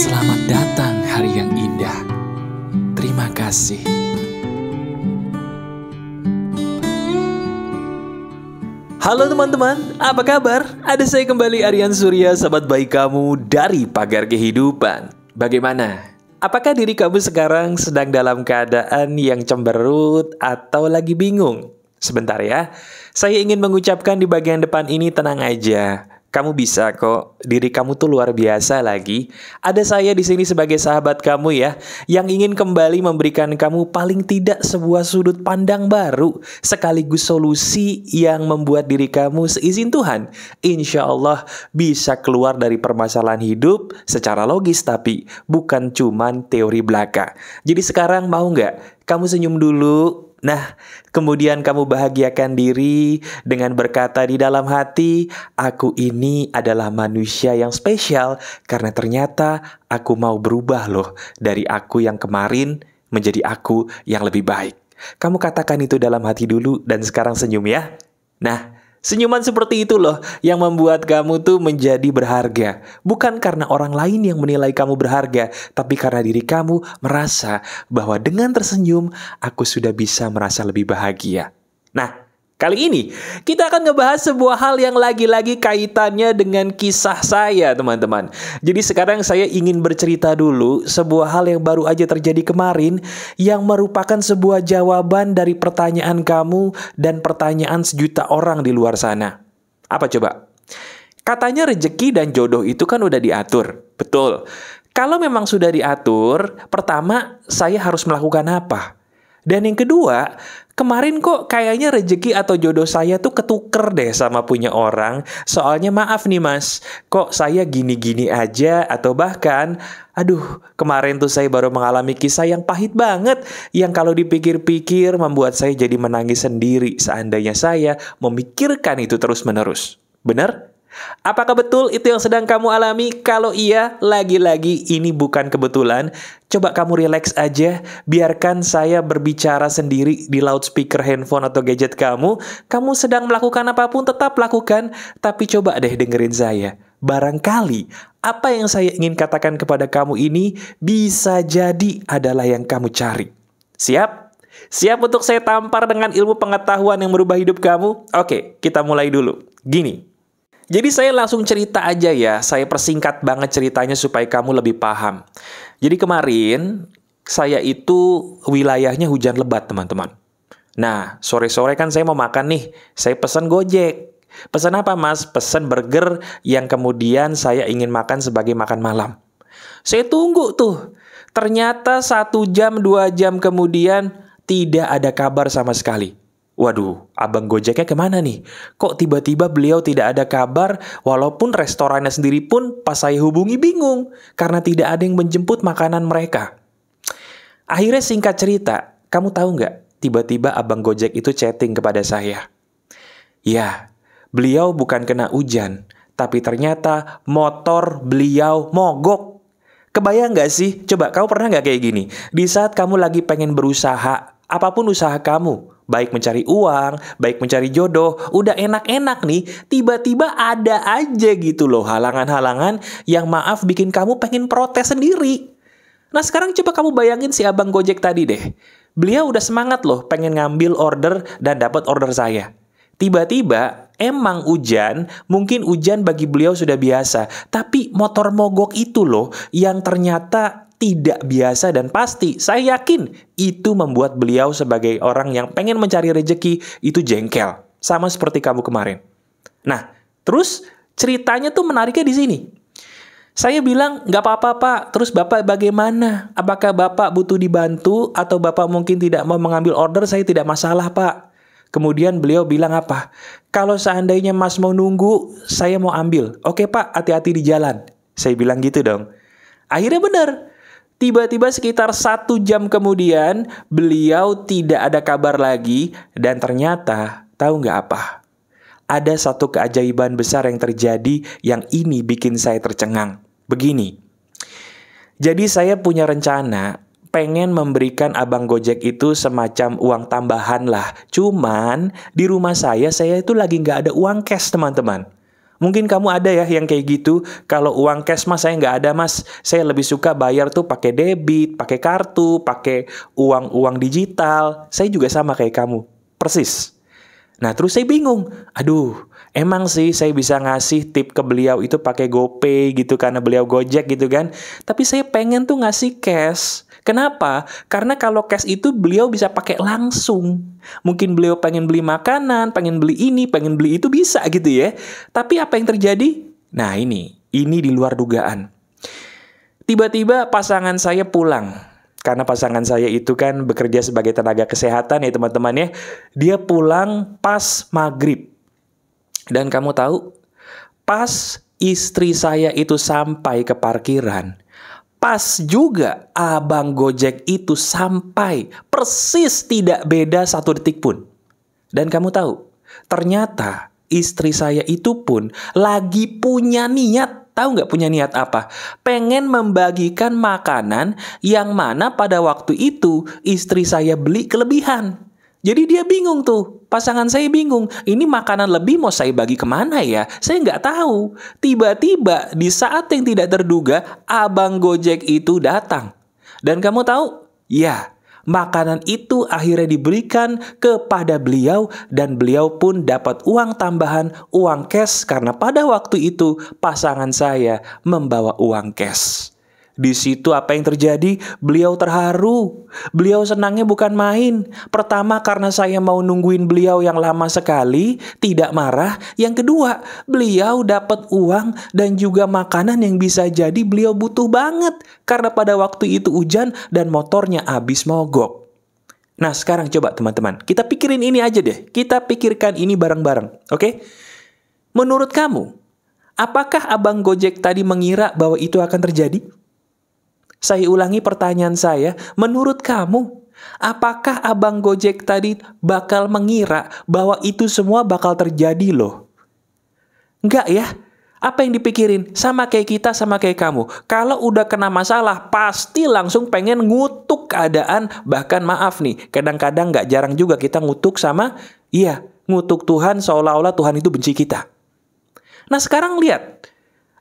Selamat datang hari yang indah. Terima kasih. Halo teman-teman, apa kabar? Ada saya kembali, Aryan Surya, sahabat baik kamu dari Pagar Kehidupan. Bagaimana? Apakah diri kamu sekarang sedang dalam keadaan yang cemberut atau lagi bingung? Sebentar ya, saya ingin mengucapkan di bagian depan ini tenang aja. Kamu bisa kok, diri kamu tuh luar biasa lagi. Ada saya di sini sebagai sahabat kamu ya, yang ingin kembali memberikan kamu paling tidak sebuah sudut pandang baru, sekaligus solusi yang membuat diri kamu seizin Tuhan, insya Allah bisa keluar dari permasalahan hidup secara logis, tapi bukan cuman teori belaka. Jadi sekarang mau nggak kamu senyum dulu? Nah, kemudian kamu bahagiakan diri dengan berkata di dalam hati, aku ini adalah manusia yang spesial karena ternyata aku mau berubah loh dari aku yang kemarin menjadi aku yang lebih baik. Kamu katakan itu dalam hati dulu dan sekarang senyum ya. Nah, senyuman seperti itu loh yang membuat kamu tuh menjadi berharga. Bukan karena orang lain yang menilai kamu berharga, tapi karena diri kamu merasa bahwa dengan tersenyum, aku sudah bisa merasa lebih bahagia. Nah, kali ini kita akan ngebahas sebuah hal yang lagi-lagi kaitannya dengan kisah saya, teman-teman. Jadi sekarang saya ingin bercerita dulu sebuah hal yang baru aja terjadi kemarin, yang merupakan sebuah jawaban dari pertanyaan kamu dan pertanyaan sejuta orang di luar sana. Apa coba? Katanya rezeki dan jodoh itu kan udah diatur. Betul. Kalau memang sudah diatur, pertama saya harus melakukan apa? Dan yang kedua, kemarin kok kayaknya rezeki atau jodoh saya tuh ketuker deh sama punya orang. Soalnya maaf nih mas, kok saya gini-gini aja, atau bahkan, aduh, kemarin tuh saya baru mengalami kisah yang pahit banget, yang kalau dipikir-pikir membuat saya jadi menangis sendiri seandainya saya memikirkan itu terus-menerus. Bener? Apakah betul itu yang sedang kamu alami? Kalau iya, lagi-lagi ini bukan kebetulan. Coba kamu relax aja, biarkan saya berbicara sendiri di loudspeaker handphone atau gadget kamu. Kamu sedang melakukan apapun, tetap lakukan. Tapi coba deh dengerin saya. Barangkali apa yang saya ingin katakan kepada kamu ini bisa jadi adalah yang kamu cari. Siap? Siap untuk saya tampar dengan ilmu pengetahuan yang merubah hidup kamu? Oke, kita mulai dulu. Gini. Jadi saya langsung cerita aja ya, saya persingkat banget ceritanya supaya kamu lebih paham. Jadi kemarin, saya itu wilayahnya hujan lebat teman-teman. Nah, sore-sore kan saya mau makan nih, saya pesan Gojek. Pesan apa mas? Pesan burger yang kemudian saya ingin makan sebagai makan malam. Saya tunggu tuh, ternyata 1 jam, 2 jam kemudian tidak ada kabar sama sekali. Waduh, abang Gojeknya kemana nih? Kok tiba-tiba beliau tidak ada kabar, walaupun restorannya sendiri pun pas saya hubungi bingung, karena tidak ada yang menjemput makanan mereka. Akhirnya singkat cerita, kamu tahu nggak? Tiba-tiba abang Gojek itu chatting kepada saya. Ya, beliau bukan kena hujan, tapi ternyata motor beliau mogok. Kebayang nggak sih? Coba kamu pernah nggak kayak gini? Di saat kamu lagi pengen berusaha, apapun usaha kamu, baik mencari uang, baik mencari jodoh, udah enak-enak nih, tiba-tiba ada aja gitu loh halangan-halangan yang maaf bikin kamu pengen protes sendiri. Nah sekarang coba kamu bayangin si abang Gojek tadi deh. Beliau udah semangat loh pengen ngambil order dan dapat order saya. Tiba-tiba emang hujan, mungkin hujan bagi beliau sudah biasa, tapi motor mogok itu loh yang ternyata tidak biasa dan pasti saya yakin itu membuat beliau sebagai orang yang pengen mencari rezeki itu jengkel. Sama seperti kamu kemarin. Nah, terus ceritanya tuh menariknya di sini. Saya bilang, nggak apa-apa pak, terus bapak bagaimana? Apakah bapak butuh dibantu atau bapak mungkin tidak mau mengambil order? Saya tidak masalah pak. Kemudian beliau bilang apa? Kalau seandainya mas mau nunggu, saya mau ambil. Oke pak, hati-hati di jalan. Saya bilang gitu dong. Akhirnya benar. Tiba-tiba sekitar 1 jam kemudian, beliau tidak ada kabar lagi, dan ternyata, tahu nggak apa? Ada satu keajaiban besar yang terjadi yang ini bikin saya tercengang. Begini, jadi saya punya rencana, pengen memberikan abang Gojek itu semacam uang tambahan lah. Cuman, di rumah saya itu lagi nggak ada uang cash teman-teman. Mungkin kamu ada ya yang kayak gitu. Kalau uang cash mas, saya nggak ada mas. Saya lebih suka bayar tuh pakai debit, pakai kartu, pakai uang digital. Saya juga sama kayak kamu. Persis. Nah terus saya bingung. Aduh, emang sih saya bisa ngasih tip ke beliau itu pakai GoPay gitu karena beliau Gojek gitu kan. Tapi saya pengen tuh ngasih cash. Kenapa? Karena kalau cash itu beliau bisa pakai langsung. Mungkin beliau pengen beli makanan, pengen beli ini, pengen beli itu bisa gitu ya. Tapi apa yang terjadi? Nah ini di luar dugaan. Tiba-tiba pasangan saya pulang. Karena pasangan saya itu kan bekerja sebagai tenaga kesehatan ya teman-teman ya. Dia pulang pas maghrib. Dan kamu tahu, pas istri saya itu sampai ke parkiran, pas juga abang Gojek itu sampai, persis tidak beda 1 detik pun. Dan kamu tahu, ternyata istri saya itu pun lagi punya niat. Tahu nggak punya niat apa? Pengen membagikan makanan yang mana pada waktu itu istri saya beli kelebihan. Jadi dia bingung tuh, pasangan saya bingung, ini makanan lebih mau saya bagi kemana ya? Saya nggak tahu. Tiba-tiba di saat yang tidak terduga, abang Gojek itu datang. Dan kamu tahu? Ya, makanan itu akhirnya diberikan kepada beliau dan beliau pun dapat uang tambahan, uang cash karena pada waktu itu pasangan saya membawa uang cash. Di situ apa yang terjadi? Beliau terharu. Beliau senangnya bukan main. Pertama karena saya mau nungguin beliau yang lama sekali, tidak marah. Yang kedua, beliau dapat uang dan juga makanan yang bisa jadi beliau butuh banget. Karena pada waktu itu hujan dan motornya habis mogok. Nah sekarang coba teman-teman, kita pikirin ini aja deh. Kita pikirkan ini bareng-bareng, oke? Menurut kamu, apakah abang Gojek tadi mengira bahwa itu akan terjadi? Saya ulangi pertanyaan saya, menurut kamu, apakah abang Gojek tadi bakal mengira bahwa itu semua bakal terjadi loh? Enggak ya? Apa yang dipikirin? Sama kayak kita, sama kayak kamu. Kalau udah kena masalah, pasti langsung pengen ngutuk keadaan. Bahkan maaf nih, kadang-kadang gak jarang juga kita ngutuk ngutuk Tuhan seolah-olah Tuhan itu benci kita. Nah sekarang lihat.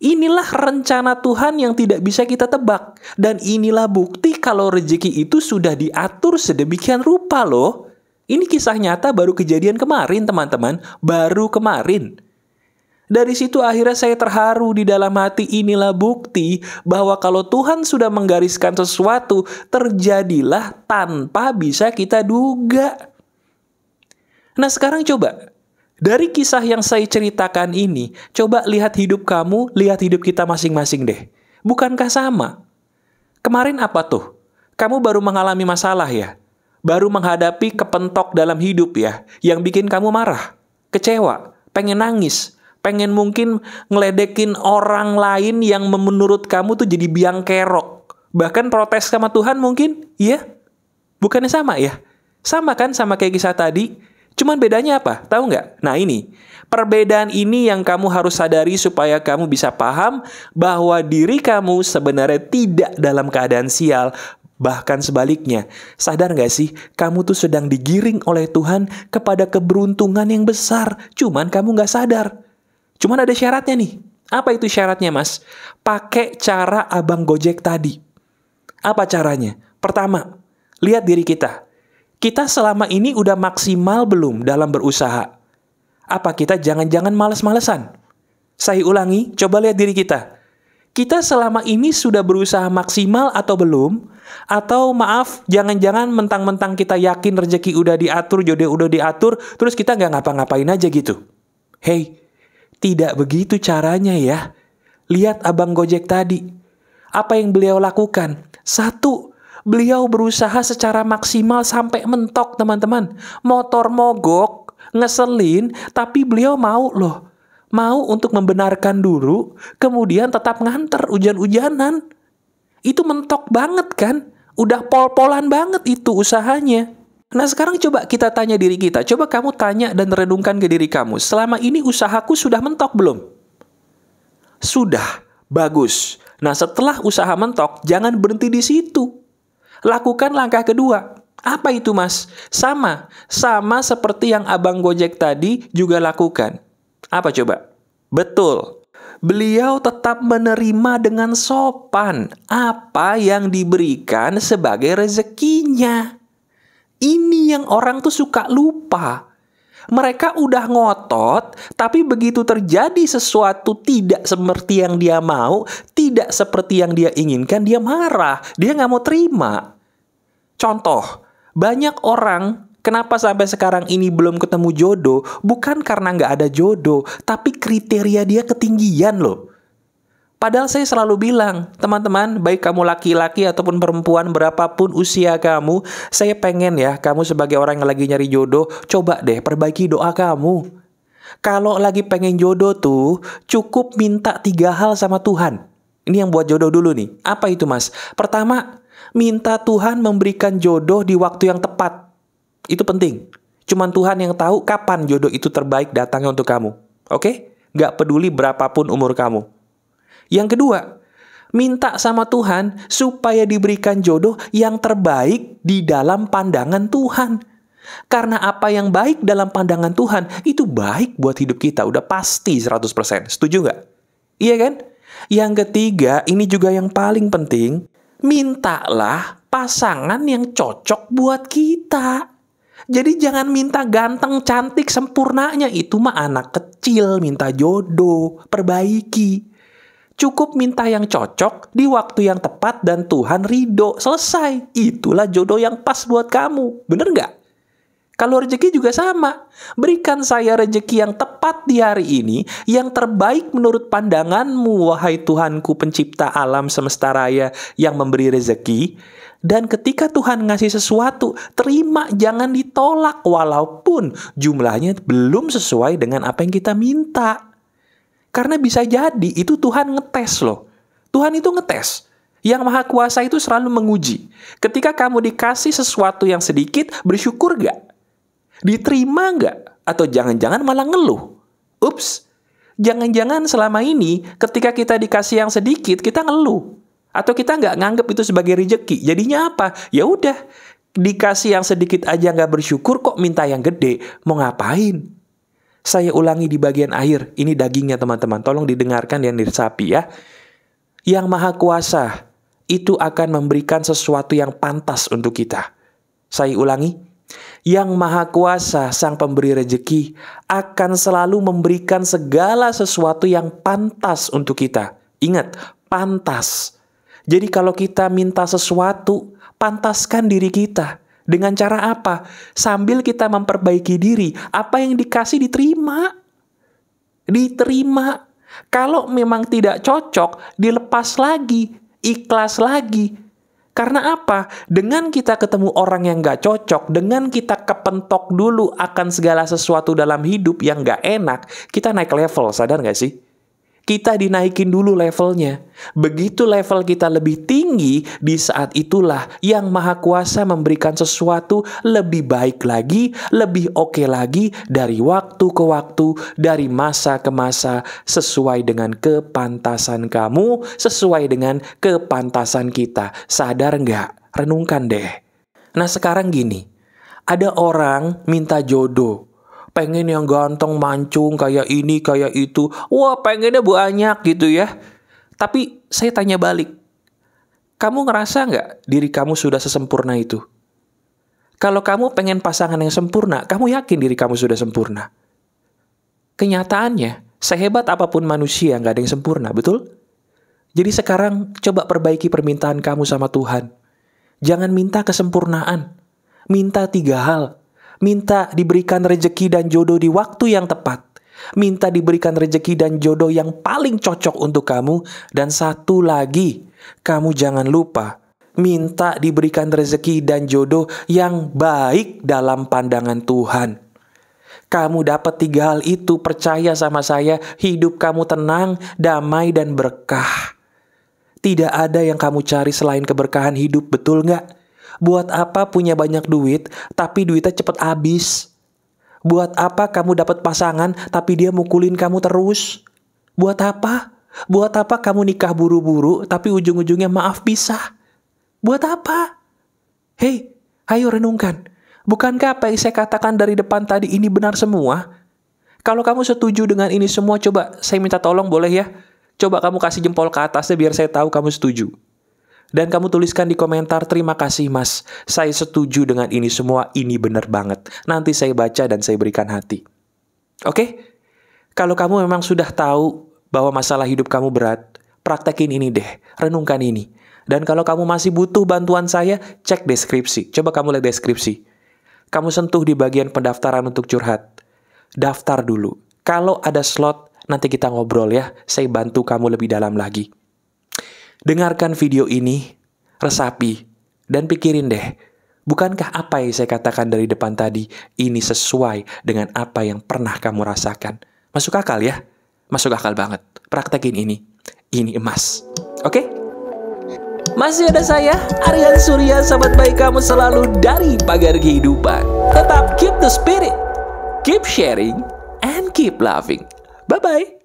Inilah rencana Tuhan yang tidak bisa kita tebak. Dan inilah bukti kalau rezeki itu sudah diatur sedemikian rupa loh. Ini kisah nyata baru kejadian kemarin teman-teman. Baru kemarin. Dari situ akhirnya saya terharu di dalam hati. Inilah bukti bahwa kalau Tuhan sudah menggariskan sesuatu, terjadilah tanpa bisa kita duga. Nah sekarang coba. Dari kisah yang saya ceritakan ini, coba lihat hidup kamu, lihat hidup kita masing-masing deh. Bukankah sama? Kemarin apa tuh? Kamu baru mengalami masalah ya? Baru menghadapi kepentok dalam hidup ya? Yang bikin kamu marah, kecewa, pengen nangis, pengen mungkin ngeledekin orang lain yang menurut kamu tuh jadi biang kerok. Bahkan protes sama Tuhan mungkin, iya? Bukannya sama ya? Sama kan sama kayak kisah tadi? Cuman bedanya apa? Tahu nggak? Nah ini, perbedaan ini yang kamu harus sadari supaya kamu bisa paham bahwa diri kamu sebenarnya tidak dalam keadaan sial. Bahkan sebaliknya, sadar nggak sih? Kamu tuh sedang digiring oleh Tuhan kepada keberuntungan yang besar. Cuman kamu nggak sadar. Cuman ada syaratnya nih. Apa itu syaratnya mas? Pakai cara abang Gojek tadi. Apa caranya? Pertama, lihat diri kita. Kita selama ini udah maksimal belum dalam berusaha? Apa kita jangan-jangan malas-malesan? Saya ulangi, coba lihat diri kita. Kita selama ini sudah berusaha maksimal atau belum? Atau maaf, jangan-jangan mentang-mentang kita yakin rezeki udah diatur, jodoh udah diatur, terus kita nggak ngapa-ngapain aja gitu? Hei, tidak begitu caranya ya. Lihat abang Gojek tadi. Apa yang beliau lakukan? Satu, beliau berusaha secara maksimal sampai mentok teman-teman. Motor mogok, ngeselin, tapi beliau mau loh. Mau untuk membenarkan dulu, kemudian tetap nganter hujan-hujanan. Itu mentok banget kan? Udah pol-polan banget itu usahanya. Nah sekarang coba kita tanya diri kita. Coba kamu tanya dan renungkan ke diri kamu. Selama ini usahaku sudah mentok belum? Sudah, bagus. Nah setelah usaha mentok, jangan berhenti di situ. Lakukan langkah kedua. Apa itu mas? Sama seperti yang abang Gojek tadi juga lakukan. Apa coba? Betul. Beliau tetap menerima dengan sopan apa yang diberikan sebagai rezekinya. Ini yang orang tuh suka lupa. Mereka udah ngotot, tapi begitu terjadi sesuatu tidak seperti yang dia mau, tidak seperti yang dia inginkan, dia marah, dia nggak mau terima. Contoh, banyak orang kenapa sampai sekarang ini belum ketemu jodoh, bukan karena nggak ada jodoh, tapi kriteria dia ketinggian loh. Padahal saya selalu bilang, teman-teman, baik kamu laki-laki ataupun perempuan, berapapun usia kamu, saya pengen ya, kamu sebagai orang yang lagi nyari jodoh, coba deh perbaiki doa kamu. Kalau lagi pengen jodoh tuh, cukup minta 3 hal sama Tuhan. Ini yang buat jodoh dulu nih. Apa itu, Mas? Pertama, minta Tuhan memberikan jodoh di waktu yang tepat. Itu penting. Cuman Tuhan yang tahu kapan jodoh itu terbaik datangnya untuk kamu. Oke? Gak peduli berapapun umur kamu. Yang kedua, minta sama Tuhan supaya diberikan jodoh yang terbaik di dalam pandangan Tuhan. Karena apa yang baik dalam pandangan Tuhan, itu baik buat hidup kita. Udah pasti 100%. Setuju nggak? Iya kan? Yang ketiga, ini juga yang paling penting, mintalah pasangan yang cocok buat kita. Jadi jangan minta ganteng, cantik, sempurnanya. Itu mah anak kecil, minta jodoh, perbaiki. Cukup minta yang cocok di waktu yang tepat dan Tuhan ridho. Selesai. Itulah jodoh yang pas buat kamu. Bener nggak? Kalau rezeki juga sama. Berikan saya rezeki yang tepat di hari ini, yang terbaik menurut pandanganmu, wahai Tuhanku pencipta alam semesta raya yang memberi rezeki. Dan ketika Tuhan ngasih sesuatu, terima, jangan ditolak walaupun jumlahnya belum sesuai dengan apa yang kita minta. Karena bisa jadi itu Tuhan ngetes loh. Tuhan itu ngetes. Yang Maha Kuasa itu selalu menguji. Ketika kamu dikasih sesuatu yang sedikit, bersyukur gak? Diterima nggak? Atau jangan-jangan malah ngeluh? Ups, jangan-jangan selama ini ketika kita dikasih yang sedikit, kita ngeluh. Atau kita nggak nganggep itu sebagai rezeki. Jadinya apa? Ya udah, dikasih yang sedikit aja nggak bersyukur, kok minta yang gede? Mau ngapain? Saya ulangi di bagian akhir. Ini dagingnya teman-teman. Tolong didengarkan dan diresapi ya. Yang Maha Kuasa itu akan memberikan sesuatu yang pantas untuk kita. Saya ulangi. Yang Maha Kuasa, Sang Pemberi Rezeki, akan selalu memberikan segala sesuatu yang pantas untuk kita. Ingat, pantas. Jadi kalau kita minta sesuatu, pantaskan diri kita. Dengan cara apa? Sambil kita memperbaiki diri, apa yang dikasih diterima. Diterima. Kalau memang tidak cocok, dilepas lagi, ikhlas lagi. Karena apa? Dengan kita ketemu orang yang gak cocok, dengan kita kepentok dulu akan segala sesuatu dalam hidup yang gak enak, kita naik level, sadar gak sih? Kita dinaikin dulu levelnya. Begitu level kita lebih tinggi, di saat itulah yang Maha Kuasa memberikan sesuatu lebih baik lagi, lebih oke lagi dari waktu ke waktu, dari masa ke masa, sesuai dengan kepantasan kamu, sesuai dengan kepantasan kita. Sadar nggak? Renungkan deh. Nah sekarang gini, ada orang minta jodoh. Pengen yang ganteng, mancung, kayak ini, kayak itu. Wah, pengennya banyak gitu ya. Tapi saya tanya balik. Kamu ngerasa nggak diri kamu sudah sesempurna itu? Kalau kamu pengen pasangan yang sempurna, kamu yakin diri kamu sudah sempurna? Kenyataannya, sehebat apapun manusia, nggak ada yang sempurna, betul? Jadi sekarang coba perbaiki permintaan kamu sama Tuhan. Jangan minta kesempurnaan. Minta 3 hal. Minta diberikan rezeki dan jodoh di waktu yang tepat. Minta diberikan rezeki dan jodoh yang paling cocok untuk kamu. Dan satu lagi, kamu jangan lupa, minta diberikan rezeki dan jodoh yang baik dalam pandangan Tuhan. Kamu dapat 3 hal itu, percaya sama saya, hidup kamu tenang, damai, dan berkah. Tidak ada yang kamu cari selain keberkahan hidup, betul nggak? Buat apa punya banyak duit, tapi duitnya cepet habis? Buat apa kamu dapat pasangan, tapi dia mukulin kamu terus? Buat apa? Buat apa kamu nikah buru-buru, tapi ujung-ujungnya maaf pisah? Buat apa? Hei, ayo renungkan. Bukankah apa yang saya katakan dari depan tadi ini benar semua? Kalau kamu setuju dengan ini semua, coba saya minta tolong boleh ya? Coba kamu kasih jempol ke atasnya biar saya tahu kamu setuju. Dan kamu tuliskan di komentar, terima kasih mas, saya setuju dengan ini semua, ini benar banget. Nanti saya baca dan saya berikan hati. Oke? Kalau kamu memang sudah tahu bahwa masalah hidup kamu berat, praktekin ini deh, renungkan ini. Dan kalau kamu masih butuh bantuan saya, cek deskripsi. Coba kamu lihat deskripsi. Kamu sentuh di bagian pendaftaran untuk curhat. Daftar dulu. Kalau ada slot, nanti kita ngobrol ya. Saya bantu kamu lebih dalam lagi. Dengarkan video ini, resapi, dan pikirin deh. Bukankah apa yang saya katakan dari depan tadi, ini sesuai dengan apa yang pernah kamu rasakan? Masuk akal ya? Masuk akal banget. Praktekin ini. Ini emas. Oke? Masih ada saya, Aryan Surya, sahabat baik kamu selalu dari Pagar Kehidupan. Tetap keep the spirit, keep sharing, and keep loving. Bye-bye.